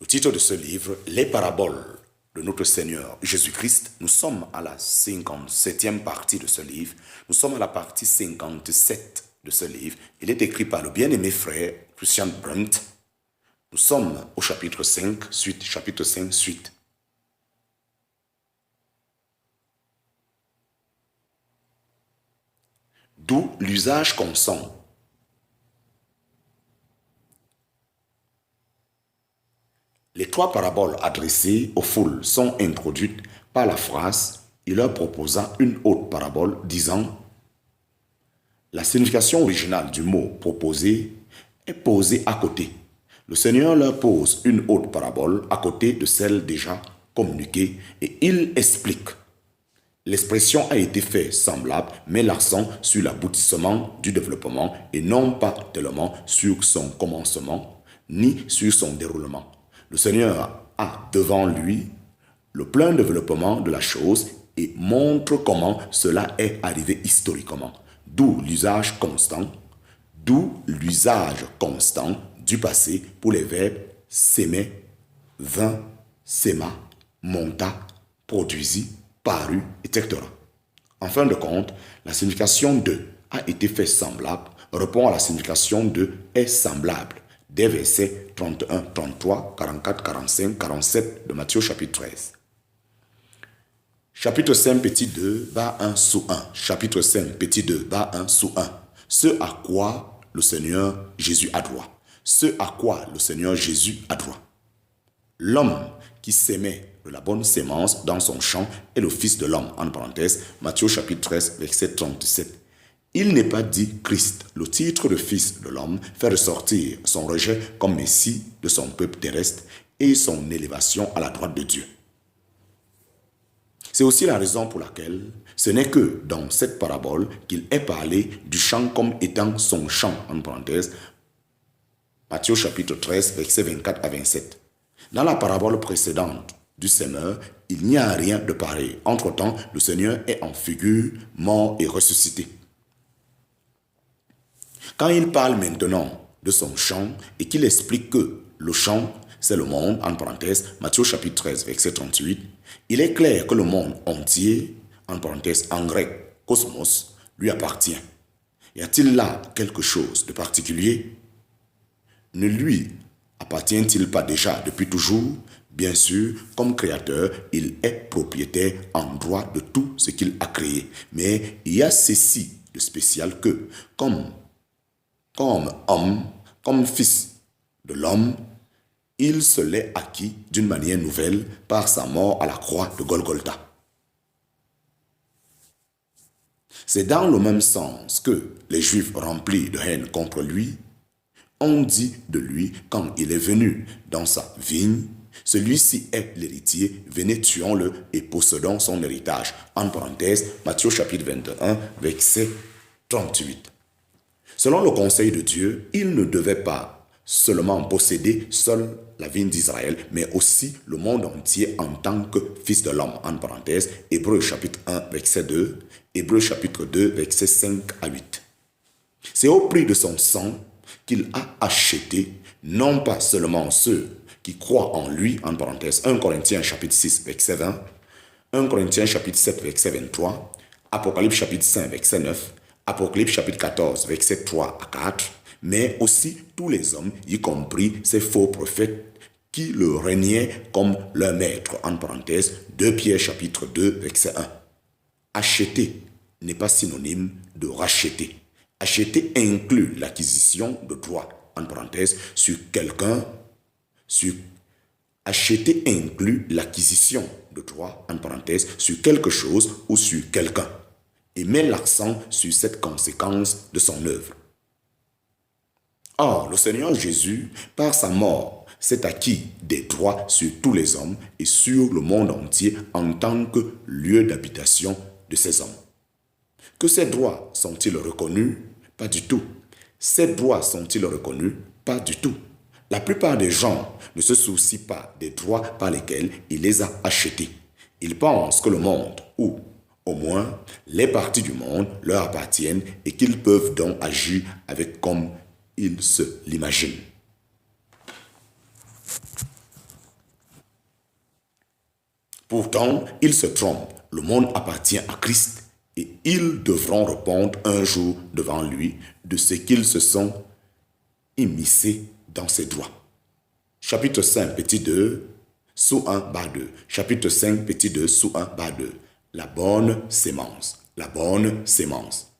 titre de ce livre, Les paraboles de notre Seigneur Jésus-Christ. Nous sommes à la 57e partie de ce livre. Nous sommes à la partie 57 de ce livre. Il est écrit par le bien-aimé frère Christian Brandt. Nous sommes au chapitre 5, suite, chapitre 5, suite. D'où l'usage consent. Les trois paraboles adressées aux foules sont introduites par la phrase « Il leur proposa une autre parabole disant » La signification originale du mot « proposé » est posée à côté. Le Seigneur leur pose une autre parabole à côté de celle déjà communiquée et il explique. L'expression a été faite semblable, mais l'accent sur l'aboutissement du développement et non pas tellement sur son commencement ni sur son déroulement. Le Seigneur a devant lui le plein développement de la chose et montre comment cela est arrivé historiquement. D'où l'usage constant du passé pour les verbes s'aimer, vint, s'aima, monta, produisit, parut, etc. En fin de compte, la signification de a été fait semblable répond à la signification de est semblable des versets 31, 33, 44, 45, 47 de Matthieu chapitre 13. Chapitre 5, petit 2, bas 1 sous 1. Chapitre 5, petit 2, bas 1 sous 1. Ce à quoi le Seigneur Jésus a droit. Ce à quoi le Seigneur Jésus a droit. L'homme qui s'aimait de la bonne sémence dans son champ est le Fils de l'homme, en parenthèse, Matthieu chapitre 13, verset 37. Il n'est pas dit Christ, le titre de Fils de l'homme, fait ressortir son rejet comme Messie de son peuple terrestre et son élévation à la droite de Dieu. C'est aussi la raison pour laquelle ce n'est que dans cette parabole qu'il est parlé du champ comme étant son champ, en parenthèse, Matthieu chapitre 13, verset 24 à 27. Dans la parabole précédente du Seigneur, il n'y a rien de pareil. Entre-temps, le Seigneur est en figure, mort et ressuscité. Quand il parle maintenant de son champ et qu'il explique que le champ, c'est le monde, en parenthèse, Matthieu chapitre 13, verset 38, il est clair que le monde entier, en parenthèse, en grec, cosmos, lui appartient. Y a-t-il là quelque chose de particulier? Ne lui appartient-il pas déjà depuis toujours? Bien sûr, comme créateur, il est propriétaire en droit de tout ce qu'il a créé. Mais il y a ceci de spécial que, comme homme, comme fils de l'homme, il se l'est acquis d'une manière nouvelle par sa mort à la croix de Golgotha. C'est dans le même sens que les Juifs remplis de haine contre lui ont dit de lui quand il est venu dans sa vigne, celui-ci est l'héritier, venez tuons-le et possédons son héritage. En parenthèse, Matthieu chapitre 21, verset 38. Selon le conseil de Dieu, il ne devait pas seulement posséder seul la vigne d'Israël, mais aussi le monde entier en tant que fils de l'homme. En parenthèse, Hébreux chapitre 1, verset 2, Hébreux chapitre 2, verset 5 à 8. C'est au prix de son sang qu'il a acheté, non pas seulement ceux qui croient en lui, en parenthèse, 1 Corinthiens chapitre 6, verset 20, 1 Corinthiens chapitre 7, verset 23, Apocalypse chapitre 5, verset 9, Apocalypse chapitre 14, verset 3 à 4, mais aussi tous les hommes, y compris ces faux prophètes qui le régnaient comme leur maître, en parenthèse, 2 Pierre chapitre 2, verset 1. Acheter n'est pas synonyme de racheter. Acheter inclut l'acquisition de droits, en parenthèse, sur quelqu'un. Acheter inclut l'acquisition de droits, en parenthèse, sur quelque chose ou sur quelqu'un, et met l'accent sur cette conséquence de son œuvre. Or, le Seigneur Jésus, par sa mort, s'est acquis des droits sur tous les hommes et sur le monde entier en tant que lieu d'habitation de ces hommes. Que ces droits sont-ils reconnus? Pas du tout. Ces droits sont-ils reconnus? Pas du tout. La plupart des gens ne se soucient pas des droits par lesquels il les a achetés. Ils pensent que le monde, ou au moins les parties du monde, leur appartiennent et qu'ils peuvent donc agir avec comme ils se l'imaginent. Pourtant, ils se trompent. Le monde appartient à Christ et ils devront répondre un jour devant lui de ce qu'ils se sont immiscés dans ses droits. Chapitre 5, petit 2, sous 1, bas 2. Chapitre 5, petit 2, sous 1, bas 2. La bonne sémence. La bonne sémence.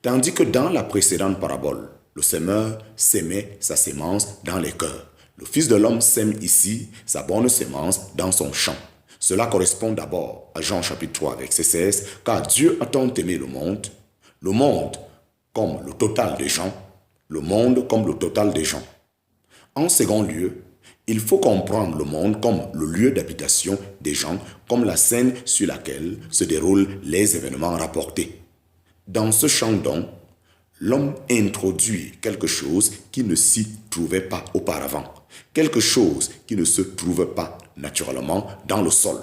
Tandis que dans la précédente parabole, le semeur sémait sa sémence dans les cœurs. Le Fils de l'homme sème ici sa bonne sémence dans son champ. Cela correspond d'abord à Jean chapitre 3, verset 16, car Dieu a tant aimé le monde comme le total des gens, le monde comme le total des gens. En second lieu, il faut comprendre le monde comme le lieu d'habitation des gens, comme la scène sur laquelle se déroulent les événements rapportés. Dans ce champ donc, l'homme introduit quelque chose qui ne s'y trouvait pas auparavant, quelque chose qui ne se trouve pas naturellement dans le sol.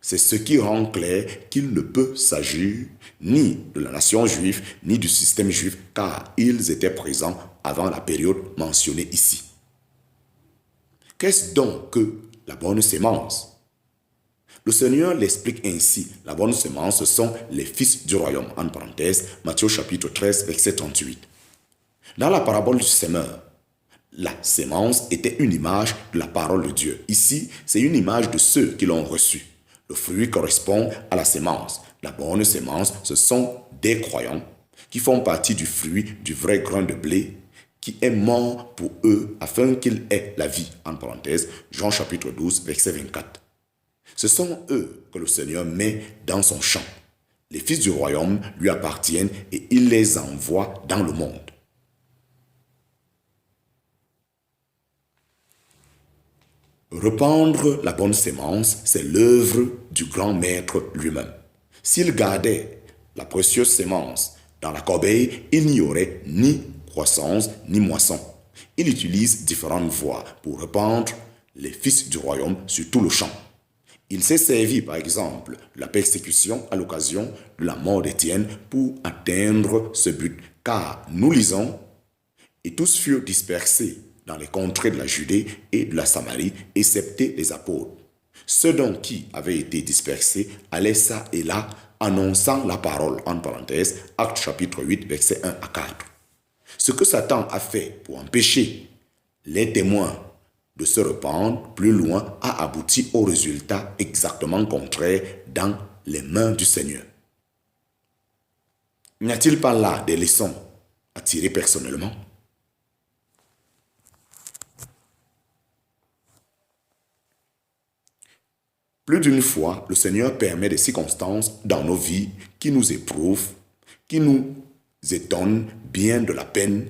C'est ce qui rend clair qu'il ne peut s'agir ni de la nation juive, ni du système juif, car ils étaient présents avant la période mentionnée ici. Qu'est-ce donc que la bonne sémence? Le Seigneur l'explique ainsi. La bonne sémence, ce sont les fils du royaume. En parenthèse, Matthieu chapitre 13, verset 38. Dans la parabole du semeur, la sémence était une image de la parole de Dieu. Ici, c'est une image de ceux qui l'ont reçue. Le fruit correspond à la sémence. La bonne sémence, ce sont des croyants qui font partie du fruit du vrai grain de blé qui est mort pour eux afin qu'il ait la vie. En parenthèse, Jean chapitre 12, verset 24. Ce sont eux que le Seigneur met dans son champ. Les fils du royaume lui appartiennent et il les envoie dans le monde. Répandre la bonne sémence, c'est l'œuvre du grand maître lui-même. S'il gardait la précieuse sémence dans la corbeille, il n'y aurait ni croissance ni moisson. Il utilise différentes voies pour répandre les fils du royaume sur tout le champ. Il s'est servi par exemple de la persécution à l'occasion de la mort d'Étienne pour atteindre ce but, car nous lisons « Et tous furent dispersés dans les contrées de la Judée et de la Samarie, excepté les apôtres. Ceux donc qui avaient été dispersés allaient ça et là, annonçant la parole, en parenthèse, Actes chapitre 8, versets 1 à 4. Ce que Satan a fait pour empêcher les témoins de se répandre plus loin a abouti au résultat exactement contraire dans les mains du Seigneur. N'y a-t-il pas là des leçons à tirer personnellement? Plus d'une fois, le Seigneur permet des circonstances dans nos vies qui nous éprouvent, qui nous étonnent bien de la peine,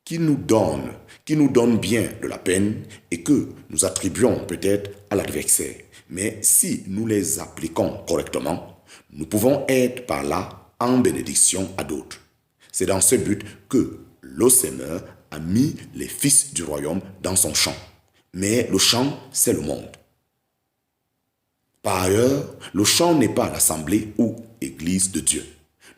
qui nous donnent bien de la peine et que nous attribuons peut-être à l'adversaire. Mais si nous les appliquons correctement, nous pouvons être par là en bénédiction à d'autres. C'est dans ce but que le Seigneur a mis les fils du royaume dans son champ. Mais le champ, c'est le monde. Par ailleurs, le champ n'est pas l'assemblée ou église de Dieu.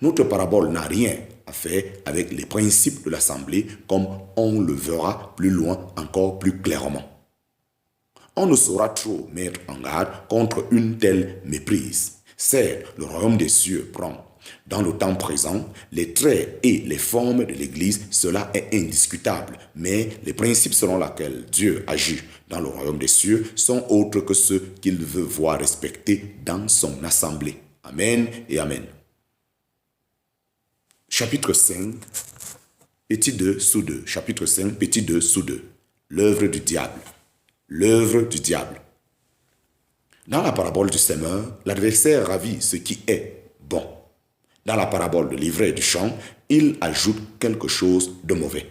Notre parabole n'a rien à faire avec les principes de l'assemblée comme on le verra plus loin encore plus clairement. On ne saura trop mettre en garde contre une telle méprise. Certes, le royaume des cieux prend dans le temps présent les traits et les formes de l'Église, cela est indiscutable, mais les principes selon lesquels Dieu agit dans le royaume des cieux sont autres que ceux qu'il veut voir respectés dans son assemblée. Amen et Amen. Chapitre 5, petit 2 sous 2. Chapitre 5, petit 2 sous 2. L'œuvre du diable. L'œuvre du diable. Dans la parabole du semeur, l'adversaire ravit ce qui est bon. Dans la parabole de l'ivraie du champ, il ajoute quelque chose de mauvais.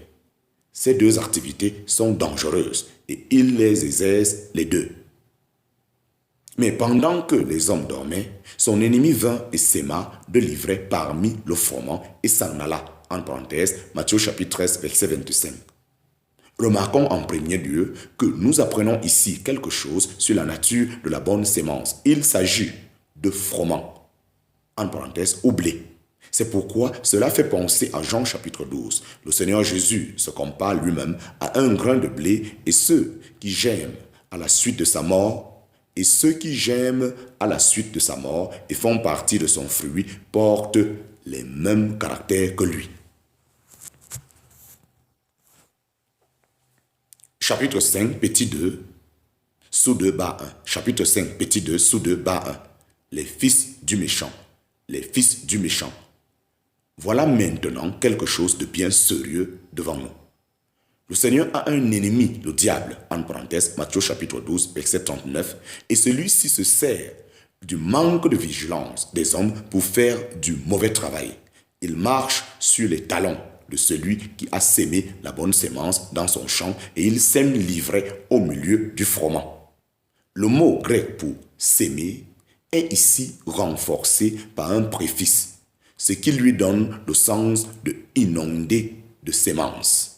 Ces deux activités sont dangereuses et il les exerce les deux. Mais pendant que les hommes dormaient, son ennemi vint et sema de l'ivraie parmi le froment et s'en alla. En parenthèse, Matthieu chapitre 13, verset 25. Remarquons en premier lieu que nous apprenons ici quelque chose sur la nature de la bonne sémence. Il s'agit de froment. En parenthèse, au blé. C'est pourquoi cela fait penser à Jean chapitre 12. Le Seigneur Jésus se compare lui-même à un grain de blé et ceux qui gênent à la suite de sa mort Et ceux qui gèment à la suite de sa mort et font partie de son fruit portent les mêmes caractères que lui. Chapitre 5, petit 2, sous 2, bas 1. Chapitre 5, petit 2, sous 2, bas 1. Les fils du méchant. Les fils du méchant. Voilà maintenant quelque chose de bien sérieux devant nous. Le Seigneur a un ennemi, le diable, en parenthèse, Matthieu chapitre 12, verset 39, et celui-ci se sert du manque de vigilance des hommes pour faire du mauvais travail. Il marche sur les talons de celui qui a sémé la bonne sémence dans son champ et il sème l'ivraie au milieu du froment. Le mot grec pour sémer est ici renforcé par un préfixe, ce qui lui donne le sens de inonder de sémence.